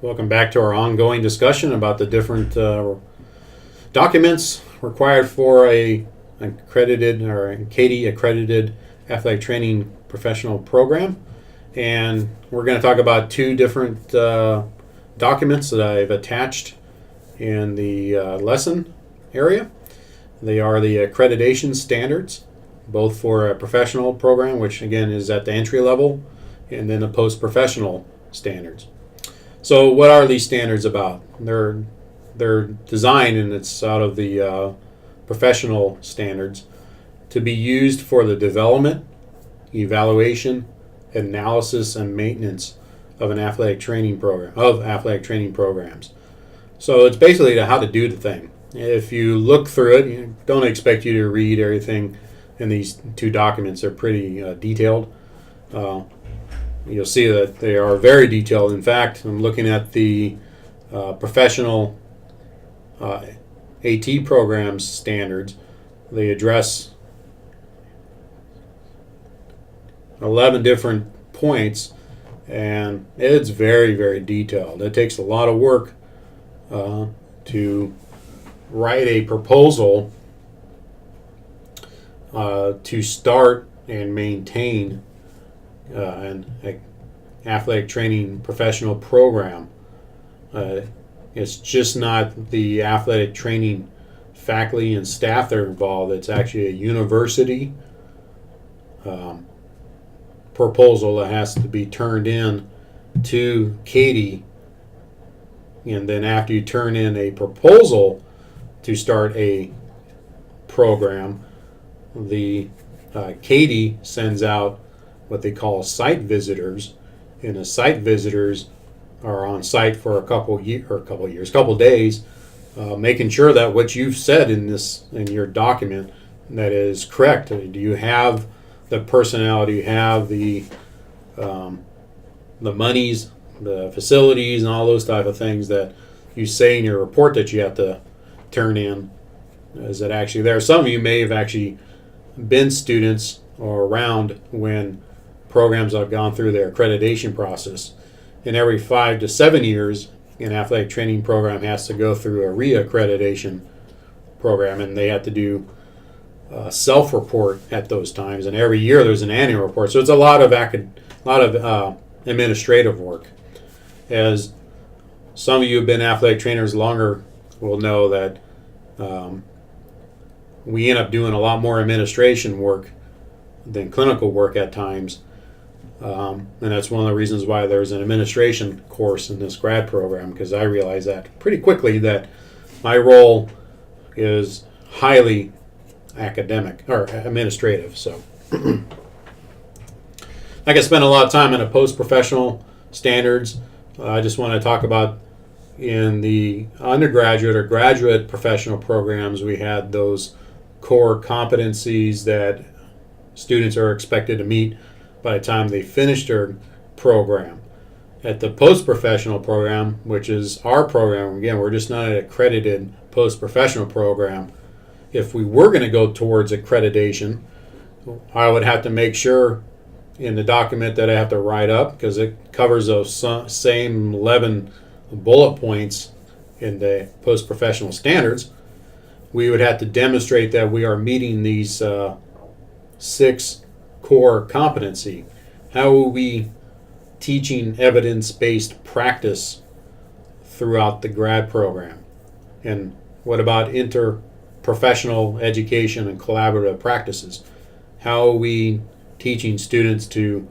Welcome back to our ongoing discussion about the different documents required for a accredited or CAATE accredited athletic training professional program. And we're going to talk about two different documents that I've attached in the lesson area. They are the accreditation standards, both for a professional program, which again is at the entry level, and then the post-professional standards. So what are these standards about? They're designed, and it's out of the professional standards, to be used for the development, evaluation, analysis, and maintenance of an athletic training programs. So it's basically how to do the thing. If you look through it, don't expect you to read everything in these two documents. They're pretty detailed. You'll see that they are very detailed. In fact, I'm looking at the professional AT programs standards. They address 11 different points, and it's very, very detailed. It takes a lot of work to write a proposal to start and maintain an athletic training professional program. It's just not the athletic training faculty and staff that are involved. It's actually a university proposal that has to be turned in to CAATE, and then after you turn in a proposal to start a program, the CAATE sends out what they call site visitors, and the site visitors are on site for a couple days, making sure that what you've said in your document that is correct. Do you have the personnel? Do you have the monies, the facilities, and all those type of things that you say in your report that you have to turn in? Is it actually there? Some of you may have actually been students or around when programs have gone through their accreditation process. And every 5 to 7 years, an athletic training program has to go through a re-accreditation program, and they have to do self-report at those times. And every year there's an annual report. So it's a lot of administrative work. As some of you have been athletic trainers longer will know that we end up doing a lot more administration work than clinical work at times. And that's one of the reasons why there's an administration course in this grad program, because I realized that pretty quickly that my role is highly academic or administrative. So I could spend a lot of time on the post-professional standards. I just want to talk about in the undergraduate or graduate professional programs, we had those core competencies that students are expected to meet by the time they finish their program. At the post-professional program, which is our program, again, we're just not an accredited post-professional program. If we were going to go towards accreditation, I would have to make sure in the document that I have to write up, because it covers those same 11 bullet points in the post-professional standards, we would have to demonstrate that we are meeting these 6 core competency. How are we teaching evidence-based practice throughout the grad program? And what about interprofessional education and collaborative practices? How are we teaching students to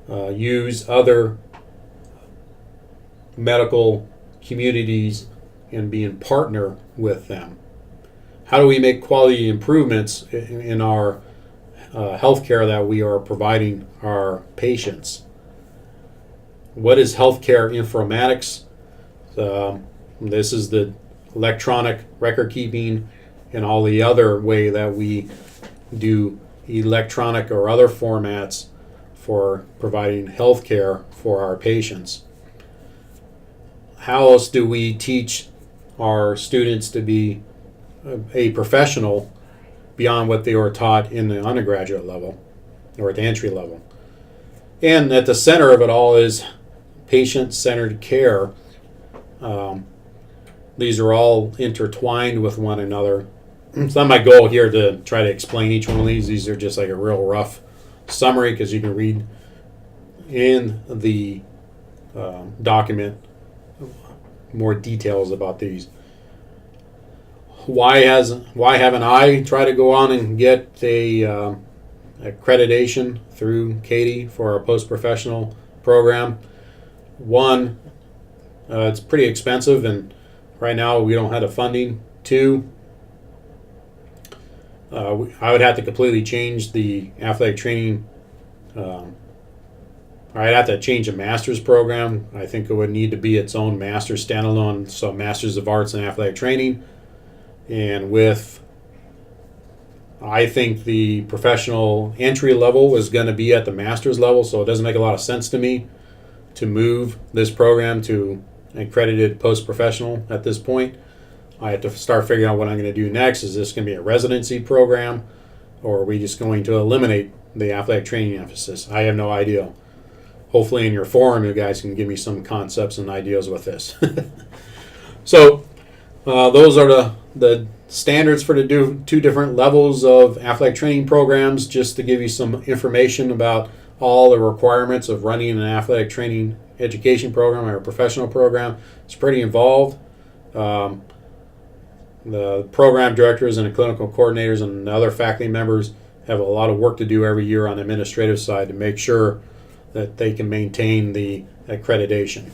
use other medical communities and be in partner with them? How do we make quality improvements in our healthcare that we are providing our patients? What is healthcare informatics? This is the electronic record keeping and all the other way that we do electronic or other formats for providing healthcare for our patients. How else do we teach our students to be a professional beyond what they were taught in the undergraduate level or at the entry level? And at the center of it all is patient-centered care, These are all intertwined with one another. It's not my goal here to try to explain each one of these. These are just like a real rough summary, because you can read in the document more details about these. Why haven't I tried to go on and get a accreditation through CAATE for our post-professional program? One, it's pretty expensive, and right now we don't have the funding. Two, I would have to completely change the athletic training. I'd have to change the master's program. I think it would need to be its own master's standalone, so Masters of Arts in Athletic Training. And I think the professional entry level is going to be at the master's level, so it doesn't make a lot of sense to me to move this program to accredited post-professional at this point. I have to start figuring out what I'm going to do next. Is this going to be a residency program, or are we just going to eliminate the athletic training emphasis? I have no idea. Hopefully in your forum you guys can give me some concepts and ideas with this. So those are the standards for the two different levels of athletic training programs, just to give you some information about all the requirements of running an athletic training education program or a professional program. It's pretty involved. The program directors and the clinical coordinators and the other faculty members have a lot of work to do every year on the administrative side to make sure that they can maintain the accreditation.